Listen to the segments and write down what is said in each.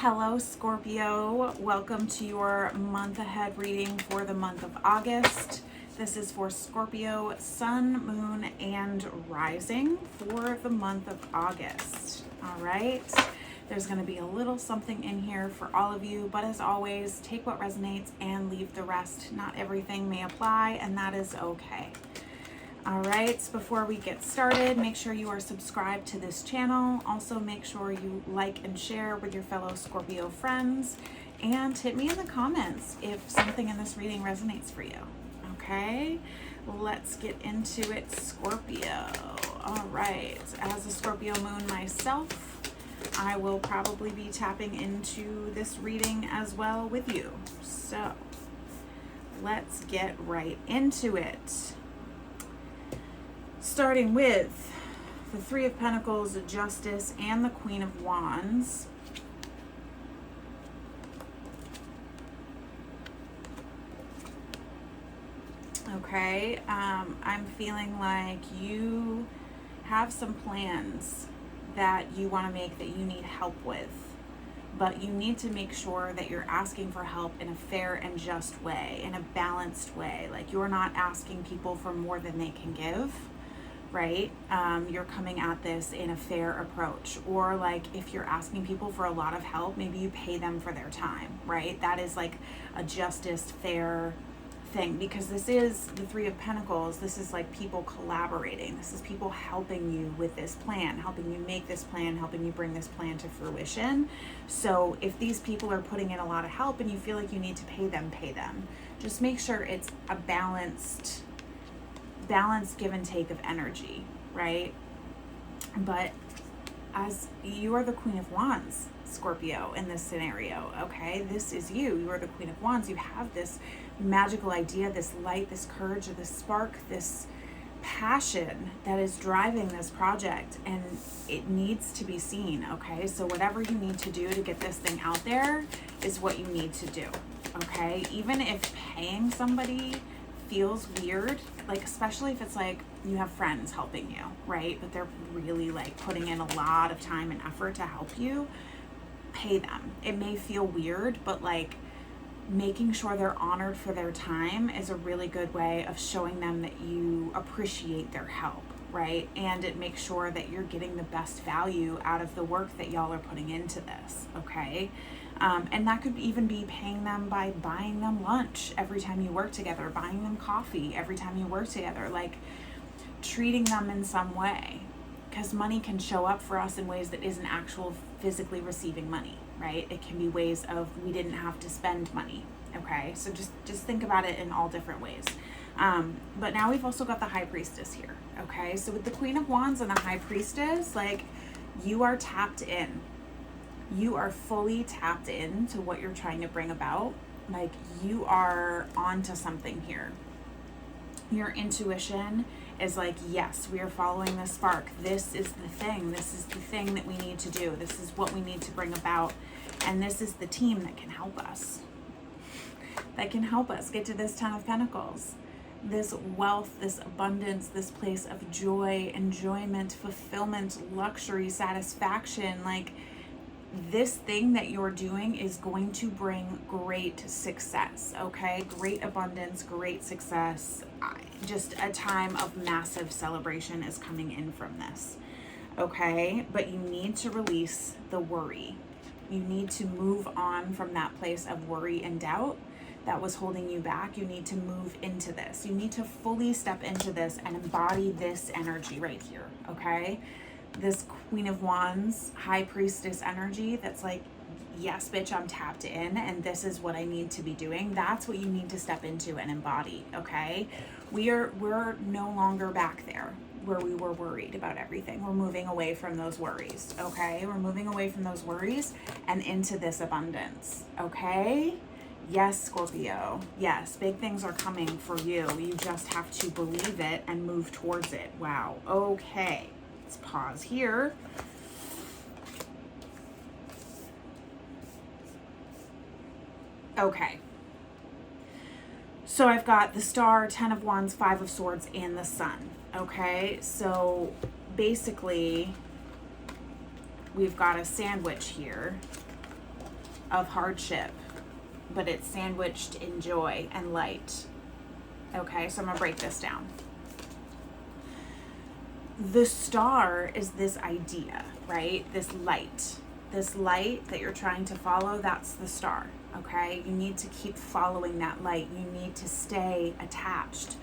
Hello, Scorpio. Welcome to your month ahead reading for the month of August. This is for Scorpio, Sun, Moon, and Rising for the month of August. All right. There's going to be a little something in here for all of you, but as always, take what resonates and leave the rest. Not everything may apply, and that is okay. All right, before we get started, make sure you are subscribed to this channel. Also, make sure you like and share with your fellow Scorpio friends, and hit me in the comments if something in this reading resonates for you. Okay, let's get into it, Scorpio. All right, as a Scorpio moon myself, I will probably be tapping into this reading as well with you. So let's get right into it. Starting with the Three of Pentacles, Justice, and the Queen of Wands. Okay, I'm feeling like you have some plans that you want to make that you need help with, but you need to make sure that you're asking for help in a fair and just way, in a balanced way. Like, you're not asking people for more than they can give. Right? You're coming at this in a fair approach. Or like, if you're asking people for a lot of help, maybe you pay them for their time, right? That is like a justice, fair thing, because this is the Three of Pentacles. This is like people collaborating. This is people helping you with this plan, helping you make this plan, helping you bring this plan to fruition. So if these people are putting in a lot of help and you feel like you need to pay them, pay them. Just make sure it's a balanced give and take of energy, right? But as you are the Queen of Wands, Scorpio, in this scenario, okay? This is you. You are the Queen of Wands. You have this magical idea, this light, this courage, this spark, this passion that is driving this project, and it needs to be seen, okay? So whatever you need to do to get this thing out there is what you need to do, okay? Even if paying somebody feels weird, like especially if it's like you have friends helping you, right? But they're really like putting in a lot of time and effort to help you, pay them. It may feel weird, but like making sure they're honored for their time is a really good way of showing them that you appreciate their help, right? And it makes sure that you're getting the best value out of the work that y'all are putting into this, okay? And that could even be paying them by buying them lunch every time you work together, buying them coffee every time you work together, like treating them in some way, because money can show up for us in ways that isn't actual physically receiving money, right? It can be ways of we didn't have to spend money, okay? So just think about it in all different ways. But now we've also got the High Priestess here, okay? So with the Queen of Wands and the High Priestess, like, you are tapped in. You are fully tapped in to what you're trying to bring about. Like, you are onto something here. Your intuition is like, yes, we are following this spark. This is the thing. This is the thing that we need to do. This is what we need to bring about. And this is the team that can help us. That can help us get to this Ten of Pentacles. This wealth, this abundance, this place of joy, enjoyment, fulfillment, luxury, satisfaction. Like, this thing that you're doing is going to bring great success, okay? Great abundance, great success. Just a time of massive celebration is coming in from this, okay? But you need to release the worry. You need to move on from that place of worry and doubt that was holding you back. You need to move into this. You need to fully step into this and embody this energy right here, okay? This Queen of Wands, High Priestess energy that's like, yes, bitch, I'm tapped in and this is what I need to be doing. That's what you need to step into and embody, okay? We're no longer back there where we were worried about everything. We're moving away from those worries, okay? We're moving away from those worries and into this abundance, okay? Yes, Scorpio. Yes, big things are coming for you. You just have to believe it and move towards it. Wow, okay. Let's pause here. Okay. So I've got the Star, Ten of Wands, Five of Swords, and the Sun. Okay, so basically we've got a sandwich here of hardship, but it's sandwiched in joy and light. Okay, so I'm gonna break this down. The star is this idea, right? This light that you're trying to follow, that's the star. Okay, you need to keep following that light. You need to stay attached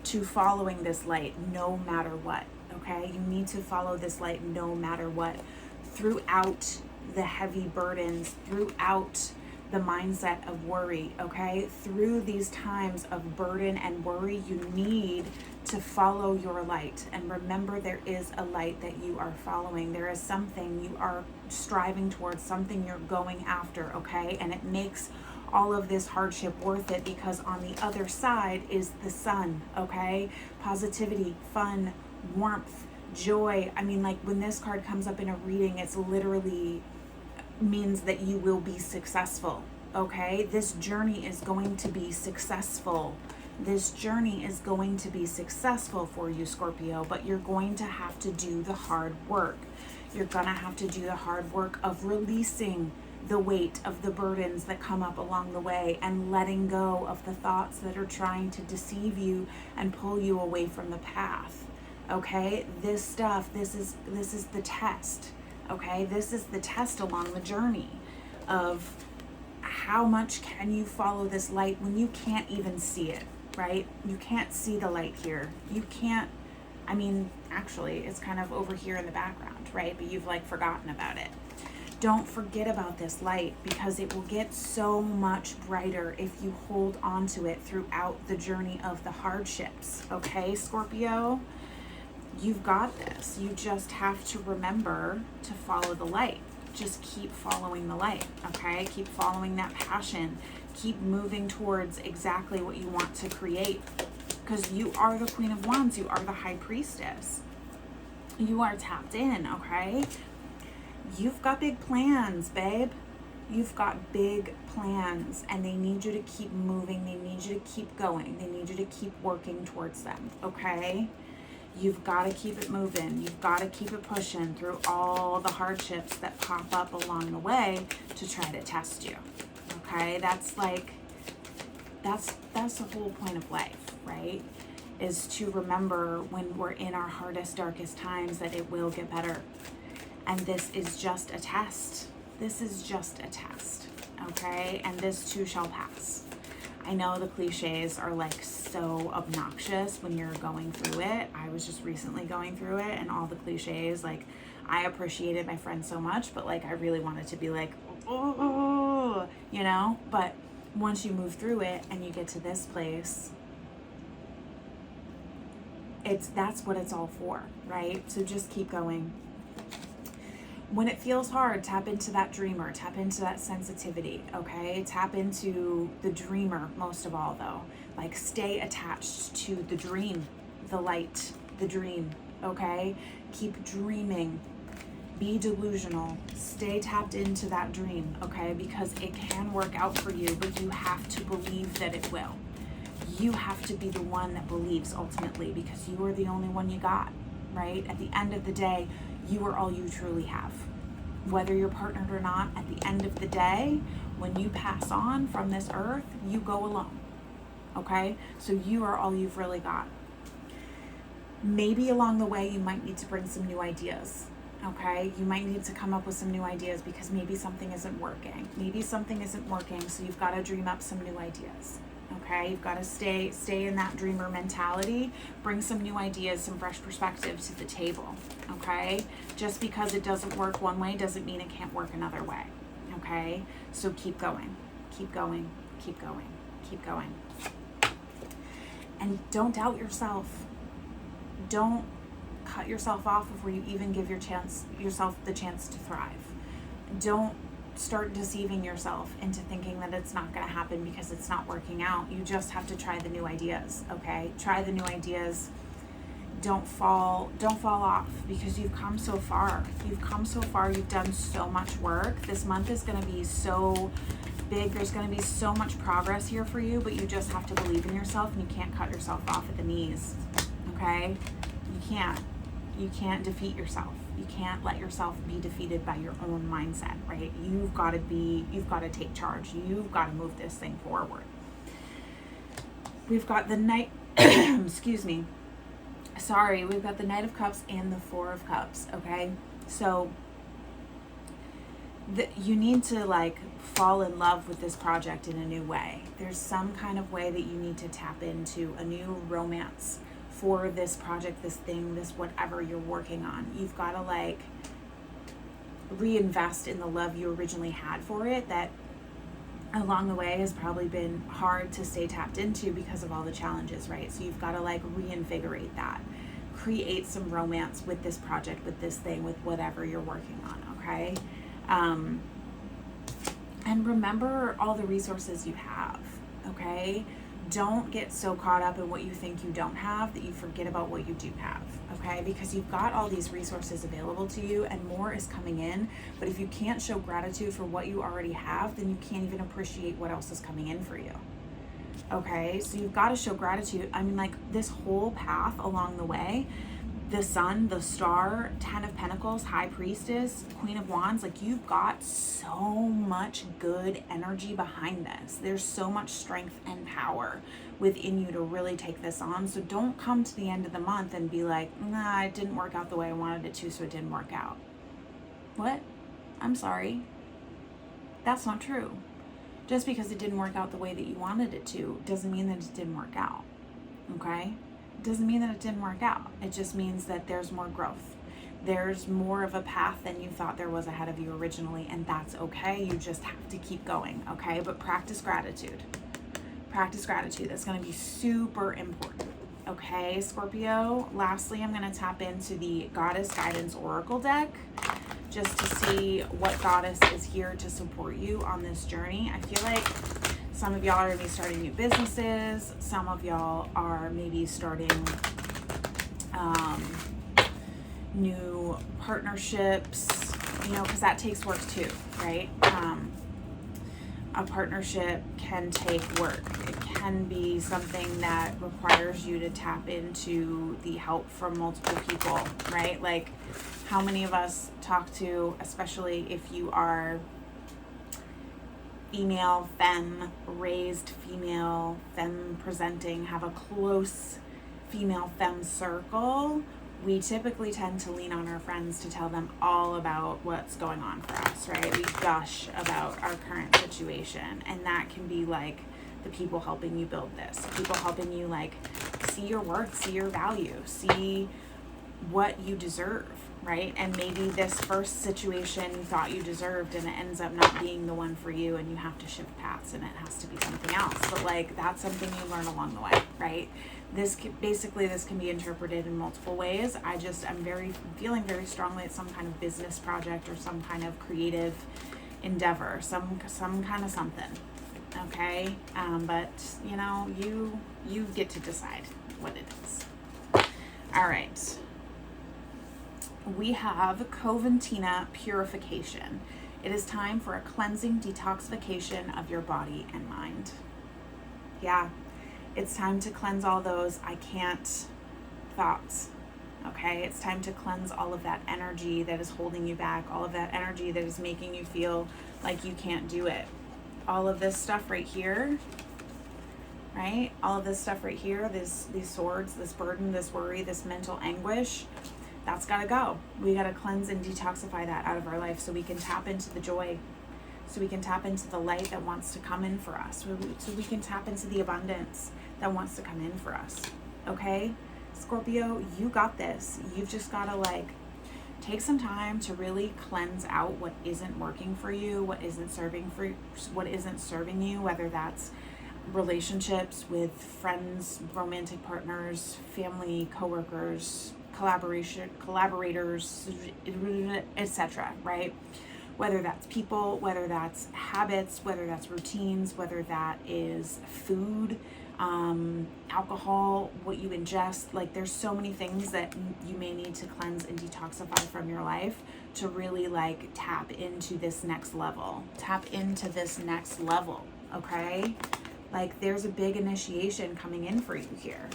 to following this light no matter what. Okay, you need to follow this light no matter what, throughout the heavy burdens, throughout the mindset of worry. Okay, through these times of burden and worry, you need to follow your light. And remember, there is a light that you are following. There is something you are striving towards, something you're going after. Okay, and it makes all of this hardship worth it, because on the other side is the sun. Okay, positivity, fun, warmth, joy. I mean, like when this card comes up in a reading, it's literally means that you will be successful. Okay, this journey is going to be successful. This journey is going to be successful for you, Scorpio, but you're going to have to do the hard work. You're gonna have to do the hard work of releasing the weight of the burdens that come up along the way, and letting go of the thoughts that are trying to deceive you and pull you away from the path. Okay, this stuff, this is the test. Okay, this is the test along the journey of how much can you follow this light when you can't even see it, right? You can't see the light here. You can't, I mean, actually, it's kind of over here in the background, right? But you've like forgotten about it. Don't forget about this light, because it will get so much brighter if you hold on to it throughout the journey of the hardships. Okay, Scorpio? You've got this. You just have to remember to follow the light. Just keep following the light, okay? Keep following that passion. Keep moving towards exactly what you want to create, because you are the Queen of Wands. You are the High Priestess. You are tapped in, okay? You've got big plans, babe. You've got big plans, and they need you to keep moving. They need you to keep going. They need you to keep working towards them, okay? You've got to keep it moving. You've got to keep it pushing through all the hardships that pop up along the way to try to test you. Okay? That's like, that's the whole point of life, right? Is to remember when we're in our hardest, darkest times that it will get better. And this is just a test. This is just a test. Okay? And this too shall pass. I know the cliches are like so obnoxious when you're going through it. I was just recently going through it, and all the cliches, like, I appreciated my friend so much, but like I really wanted to be like, oh, you know? But once you move through it and you get to this place, that's what it's all for, right? So just keep going. When it feels hard, tap into that dreamer, tap into that sensitivity, okay? Tap into the dreamer most of all, though. Like, stay attached to the dream, the light, the dream, okay? Keep dreaming. Be delusional. Stay tapped into that dream, okay? Because it can work out for you, but you have to believe that it will. You have to be the one that believes ultimately, because you are the only one you got, right? At the end of the day, you are all you truly have. Whether you're partnered or not, at the end of the day, when you pass on from this earth, you go alone, okay? So you are all you've really got. Maybe along the way, you might need to bring some new ideas, okay? You might need to come up with some new ideas because maybe something isn't working. Maybe something isn't working, so you've got to dream up some new ideas. Okay, you've got to stay in that dreamer mentality. Bring some new ideas, some fresh perspectives to the table. Okay, just because it doesn't work one way doesn't mean it can't work another way. Okay, so keep going, keep going, keep going, keep going, and don't doubt yourself. Don't cut yourself off before you even give yourself the chance to thrive. Don't start deceiving yourself into thinking that it's not going to happen because it's not working out. You just have to try the new ideas, okay? Try the new ideas. Don't fall off, because you've come so far. You've come so far. You've done so much work. This month is going to be so big. There's going to be so much progress here for you, but you just have to believe in yourself, and you can't cut yourself off at the knees, okay? You can't defeat yourself. You can't let yourself be defeated by your own mindset, right? You've got to take charge. You've got to move this thing forward. We've got the Knight, excuse me. Sorry, we've got the Knight of Cups and the Four of Cups, okay? So you need to like fall in love with this project in a new way. There's some kind of way that you need to tap into a new romance for this project, this thing, this whatever you're working on. You've got to like reinvest in the love you originally had for it that along the way has probably been hard to stay tapped into because of all the challenges, right? So you've got to like reinvigorate that, create some romance with this project, with this thing, with whatever you're working on, okay? And remember all the resources you have, okay? Don't get so caught up in what you think you don't have that you forget about what you do have, okay? Because you've got all these resources available to you and more is coming in, but if you can't show gratitude for what you already have, then you can't even appreciate what else is coming in for you, okay? So you've got to show gratitude. I mean, like this whole path along the way, the Sun, the Star, 10 of Pentacles, High Priestess, Queen of Wands, like you've got so much good energy behind this. There's so much strength and power within you to really take this on. So don't come to the end of the month and be like, nah, it didn't work out the way I wanted it to, so it didn't work out. What? I'm sorry. That's not true. Just because it didn't work out the way that you wanted it to doesn't mean that it didn't work out, okay? Doesn't mean that it didn't work out. It just means that there's more growth. There's more of a path than you thought there was ahead of you originally, and that's okay. You just have to keep going, okay? But practice gratitude. Practice gratitude. That's going to be super important, okay, Scorpio? Lastly, I'm going to tap into the Goddess Guidance Oracle deck just to see what goddess is here to support you on this journey. I feel like some of y'all are going to be starting new businesses. Some of y'all are maybe starting new partnerships, you know, because that takes work too, right? A partnership can take work. It can be something that requires you to tap into the help from multiple people, right? Like how many of us talk to, especially if you are female, femme, raised female, femme presenting, have a close female femme circle, we typically tend to lean on our friends to tell them all about what's going on for us, right? We gush about our current situation, and that can be like the people helping you build this, people helping you like see your worth, see your value, see what you deserve, right? And maybe this first situation you thought you deserved and it ends up not being the one for you and you have to shift paths and it has to be something else. But like that's something you learn along the way, right? This can be interpreted in multiple ways. I'm feeling very strongly it's some kind of business project or some kind of creative endeavor, some kind of something, okay? But you know, you get to decide what it is. All right. We have Coventina Purification. It is time for a cleansing detoxification of your body and mind. Yeah, it's time to cleanse all those I can't thoughts. Okay, it's time to cleanse all of that energy that is holding you back, all of that energy that is making you feel like you can't do it. All of this stuff right here, right? All of this stuff right here, these swords, this burden, this worry, this mental anguish, that's got to go. We got to cleanse and detoxify that out of our life so we can tap into the joy, so we can tap into the light that wants to come in for us, so we can tap into the abundance that wants to come in for us. Okay? Scorpio, you got this. You've just got to like take some time to really cleanse out what isn't working for you, what isn't serving you, whether that's relationships with friends, romantic partners, family, coworkers, collaborators, etc., right? Whether that's people, whether that's habits, whether that's routines, whether that is food, alcohol, what you ingest, like there's so many things that you may need to cleanse and detoxify from your life to really like tap into this next level, okay? Like there's a big initiation coming in for you here.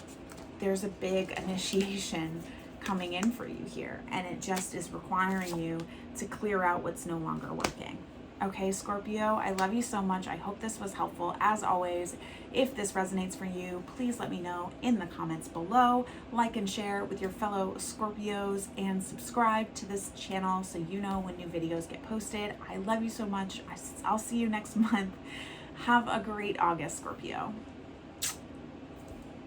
There's a big initiation coming in for you here, and it just is requiring you to clear out what's no longer working. Okay, Scorpio, I love you so much. I hope this was helpful. As always, if this resonates for you, please let me know in the comments below. Like and share with your fellow Scorpios, and subscribe to this channel so you know when new videos get posted. I love you so much. I'll see you next month. Have a great August, Scorpio.